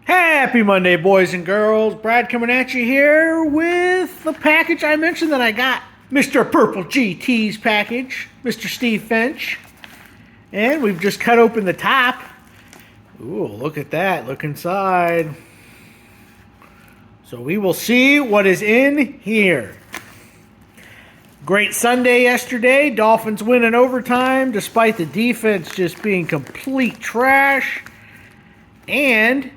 Happy Monday, boys and girls. Brad coming at you here with the package I mentioned that I got. Mr. Purple GT's package, Mr. Steve Finch. And we've just cut open the top. Ooh, look at that. Look inside. So we will see what is in here. Great Sunday yesterday. Dolphins win in overtime despite the defense just being complete trash. And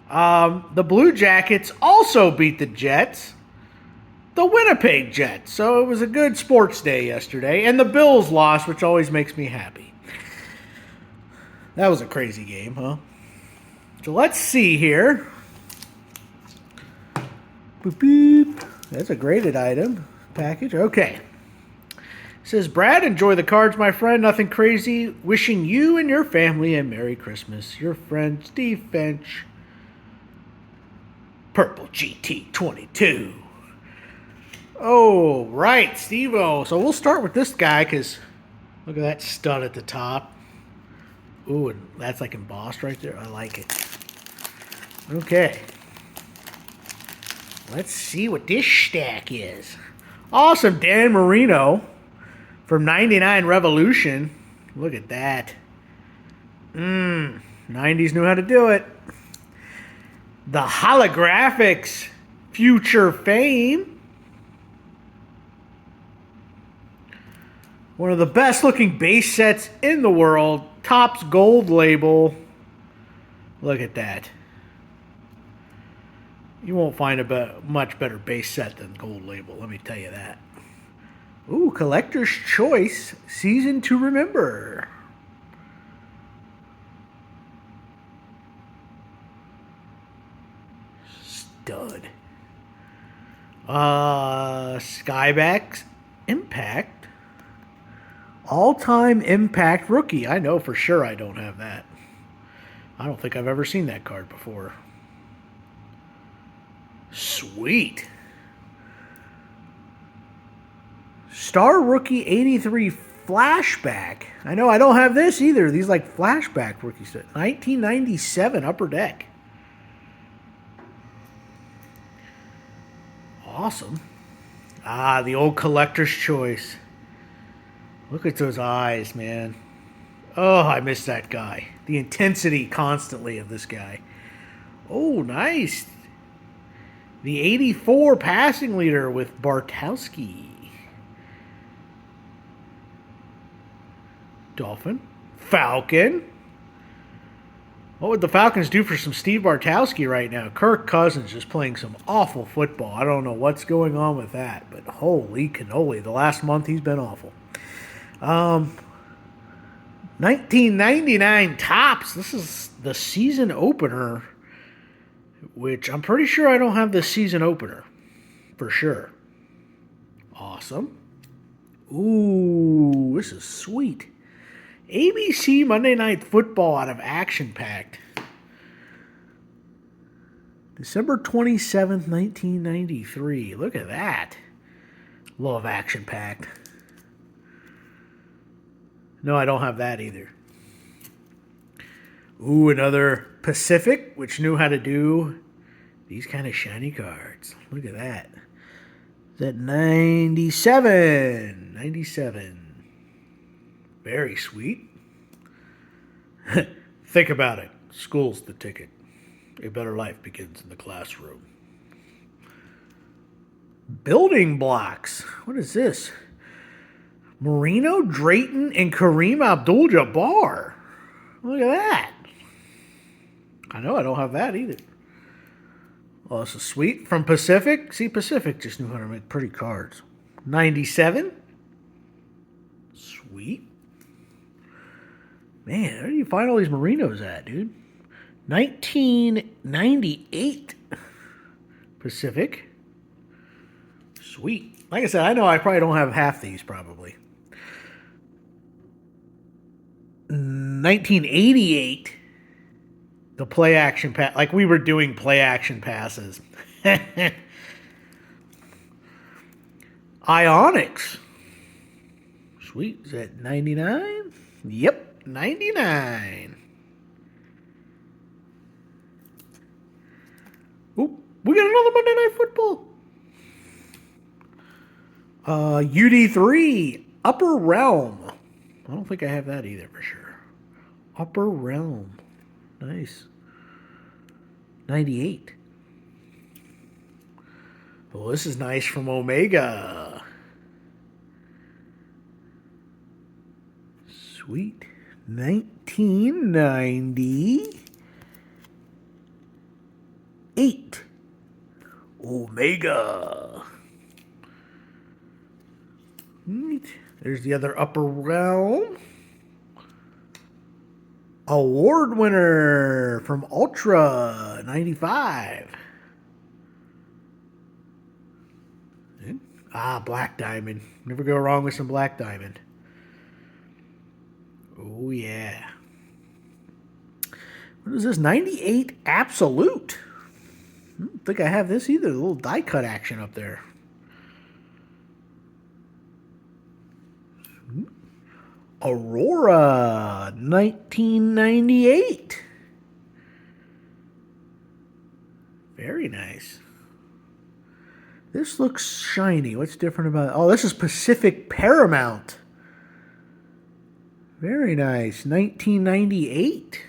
the Blue Jackets also beat the Jets, the Winnipeg Jets. So it was a good sports day yesterday. And the Bills lost, which always makes me happy. That was a crazy game, huh? So let's see here. Boop, boop. That's a graded item package. Okay. It says, Brad, enjoy the cards, my friend. Nothing crazy. Wishing you and your family a Merry Christmas. Your friend, Steve Finch. Purple GT 22. Oh, right, Steve-O. So we'll start with this guy because look at that stud at the top. Ooh, and that's like embossed right there. I like it. Okay. Let's see what this stack is. Awesome, Dan Marino from 99 Revolution. Look at that. 90s knew how to do it. The Holographics Future Fame. One of the best looking base sets in the world. Topps Gold label. Look at that. You won't find a much better base set than Gold label, let me tell you that. Ooh, Collector's Choice Season to Remember. Stud. Skyback's Impact. All-time Impact Rookie. I know for sure I don't have that. I don't think I've ever seen that card before. Sweet. Star Rookie 83 Flashback. I know I don't have this either. These like flashback rookie set. 1997 Upper Deck. Awesome. Ah, the old Collector's Choice. Look at those eyes, man. Oh, I miss that guy. The intensity constantly of this guy. Oh, nice. The 84 passing leader with Bartowski. Dolphin. Falcon. What would the Falcons do for some Steve Bartowski right now? Kirk Cousins is playing some awful football. I don't know what's going on with that, but holy cannoli. The last month he's been awful. 1999 Topps. This is the season opener, which I'm pretty sure I don't have the season opener. For sure. Awesome. Ooh, this is sweet. ABC Monday Night Football out of Action Packed. December 27th, 1993. Look at that. Love Action Packed. No, I don't have that either. Ooh, another Pacific, which knew how to do these kind of shiny cards. Look at that. Is that 97? 97. Very sweet. Think about it. School's the ticket. A better life begins in the classroom. Building blocks. What is this? Marino, Drayton, and Kareem Abdul-Jabbar. Look at that. I know I don't have that either. Oh, this is sweet. From Pacific. See, Pacific just knew how to make pretty cards. 97. Sweet. Man, where do you find all these Marinos at, dude? 1998 Pacific. Sweet. Like I said, I know I probably don't have half these, probably. 1988, the play action pass. Like we were doing play action passes. Ionics. Sweet. Is that 99? Yep, 99. Oop, we got another Monday Night Football. UD3, Upper Realm. I don't think I have that either for sure. Upper Realm. Nice. 98. Well, this is nice from Omega. Sweet. 1998. Omega. There's the other Upper Realm. Award winner from Ultra 95. Black Diamond. Never go wrong with some Black Diamond. Oh, yeah. What is this? 98 Absolute. I don't think I have this either. A little die cut action up there. Aurora 1998. Very nice. This looks shiny. What's different about it? Oh, this is Pacific Paramount. Very nice. 1998.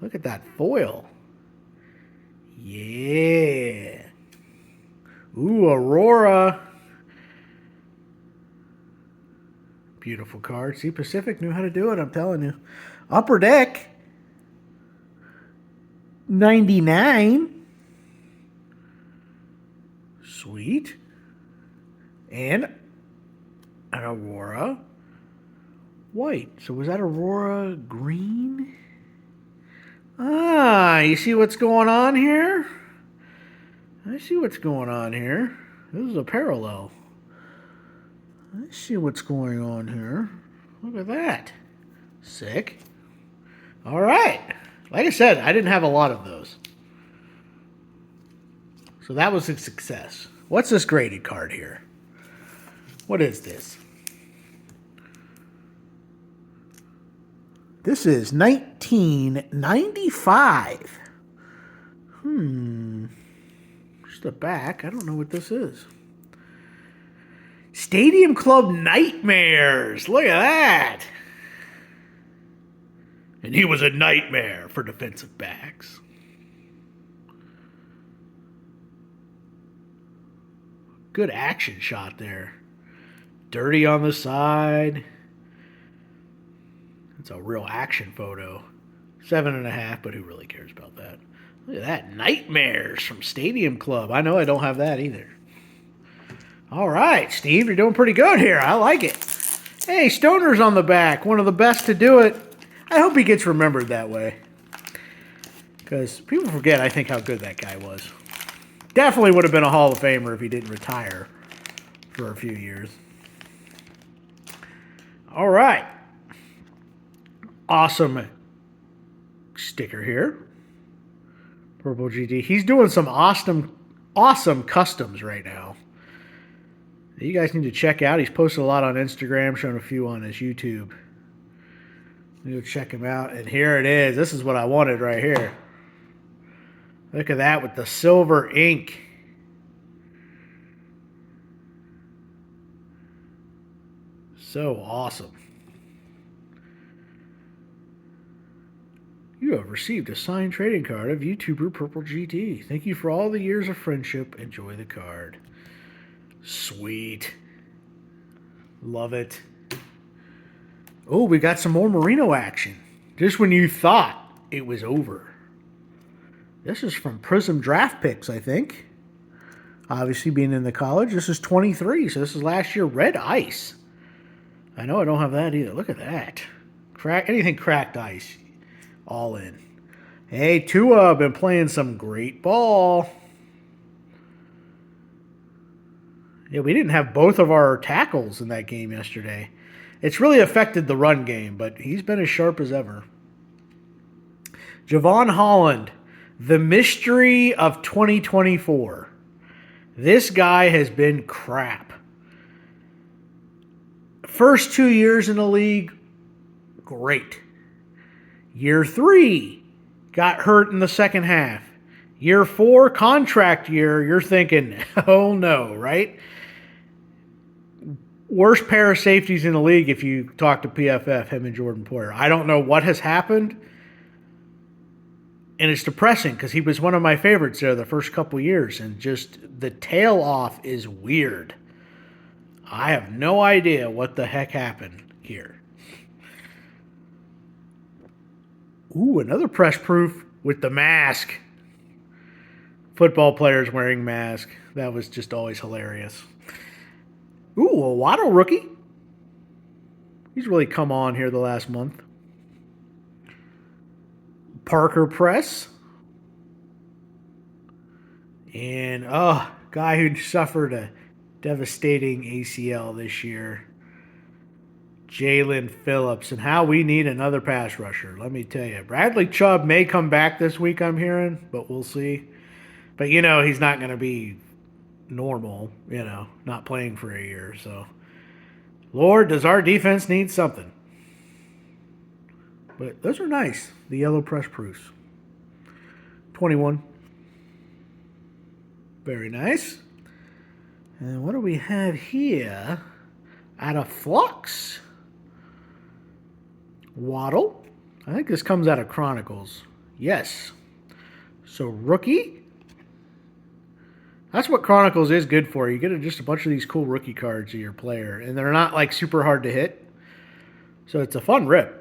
Look at that foil. Yeah. Ooh, Aurora. Beautiful card. See, Pacific knew how to do it, I'm telling you. Upper Deck. 99. Sweet. And an Aurora white. So was that Aurora green? You see what's going on here? I see what's going on here. This is a parallel. I see what's going on here. Look at that. Sick. All right. Like I said, I didn't have a lot of those. So that was a success. What's this graded card here? What is this? This is 1995. Just the back. I don't know what this is. Stadium Club Nightmares. Look at that. And he was a nightmare for defensive backs. Good action shot there. Dirty on the side. It's a real action photo. 7.5, but who really cares about that? Look at that. Nightmares from Stadium Club. I know I don't have that either. All right, Steve, you're doing pretty good here. I like it. Hey, Stoner's on the back. One of the best to do it. I hope he gets remembered that way. Because people forget, I think, how good that guy was. Definitely would have been a Hall of Famer if he didn't retire for a few years. All right. Awesome sticker here. Purple GT. He's doing some awesome customs right now. You guys need to check out. He's posted a lot on Instagram, showing a few on his YouTube. Go check him out. And here it is. This is what I wanted right here. Look at that with the silver ink. So awesome. You have received a signed trading card of YouTuber Purple GT. Thank you for all the years of friendship. Enjoy the card. Sweet. Love it. Oh, we got some more Marino action. Just when you thought it was over. This is from Prism Draft Picks, I think. Obviously, being in the college. This is 23, so this is last year. Red Ice. I know I don't have that either. Look at that. Anything cracked ice. All in. Hey, Tua been playing some great ball. Yeah, we didn't have both of our tackles in that game yesterday. It's really affected the run game, but he's been as sharp as ever. Javon Holland, the mystery of 2024. This guy has been crap. First 2 years in the league, great. Year 3, got hurt in the second half. Year 4, contract year, you're thinking, oh no, right? Worst pair of safeties in the league if you talk to PFF, him and Jordan Poyer. I don't know what has happened. And it's depressing because he was one of my favorites there the first couple years. And just the tail off is weird. I have no idea what the heck happened here. Ooh, another press proof with the mask. Football players wearing masks. That was just always hilarious. Ooh, a Waddle rookie. He's really come on here the last month. Parker Press. And, guy who suffered a devastating ACL this year. Jalen Phillips. And how we need another pass rusher, let me tell you. Bradley Chubb may come back this week, I'm hearing, but we'll see. But, he's not going to be normal, not playing for a year. So, Lord, does our defense need something? But those are nice, the yellow press proofs. 21. Very nice. And what do we have here? Out of Flux. Waddle. I think this comes out of Chronicles. Yes. So, rookie. That's what Chronicles is good for. You get just a bunch of these cool rookie cards of your player. And they're not, super hard to hit. So, it's a fun rip.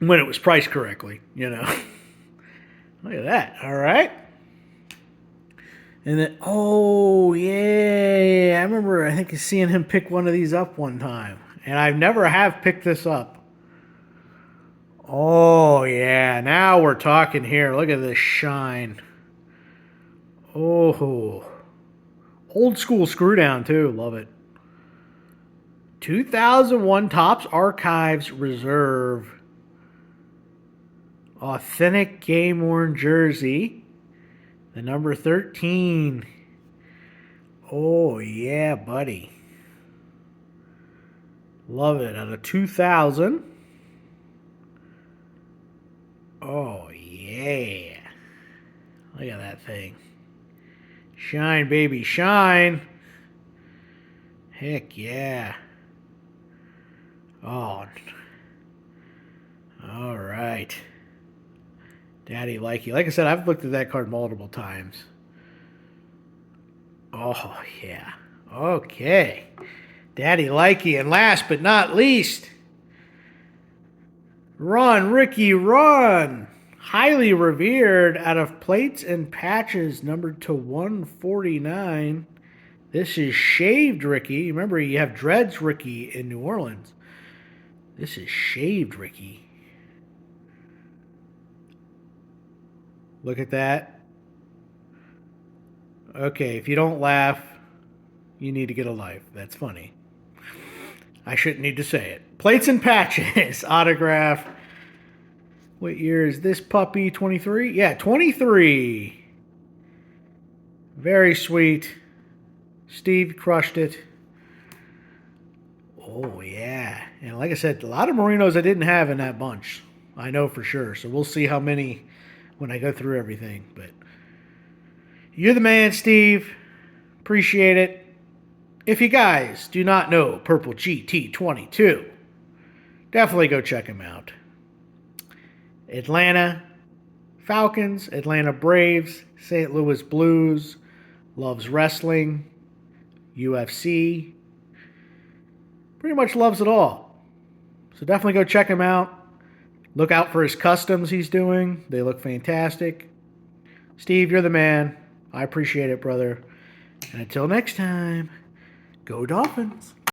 When it was priced correctly, Look at that. All right. And then, oh, yeah. I remember, I think, seeing him pick one of these up one time. And I never have picked this up. Oh, yeah. Now we're talking here. Look at this shine. Oh. Old school screw down, too. Love it. 2001 Topps Archives Reserve. Authentic game-worn jersey. The number 13. Oh, yeah, buddy. Love it. Out of 2000. Oh, yeah. Look at that thing. Shine, baby, shine. Heck, yeah. Oh. All right. Daddy likey. Like I said, I've looked at that card multiple times. Oh, yeah. Okay. Daddy likey. And last but not least, Run, Ricky, run. Highly revered out of Plates and Patches, numbered to 149. This is shaved Ricky. Remember, you have dreads Ricky in New Orleans. This is shaved Ricky. Look at that. Okay, if you don't laugh, you need to get a life. That's funny. I shouldn't need to say it. Plates and Patches, autograph. What year is this puppy? 23? Yeah, 23. Very sweet. Steve crushed it. Oh, yeah. And like I said, a lot of Marinos I didn't have in that bunch. I know for sure. So we'll see how many when I go through everything. But you're the man, Steve. Appreciate it. If you guys do not know Purple GT22, definitely go check him out. Atlanta Falcons, Atlanta Braves, St. Louis Blues, loves wrestling, UFC, pretty much loves it all. So definitely go check him out. Look out for his customs he's doing. They look fantastic. Steve, you're the man. I appreciate it, brother. And until next time, go Dolphins.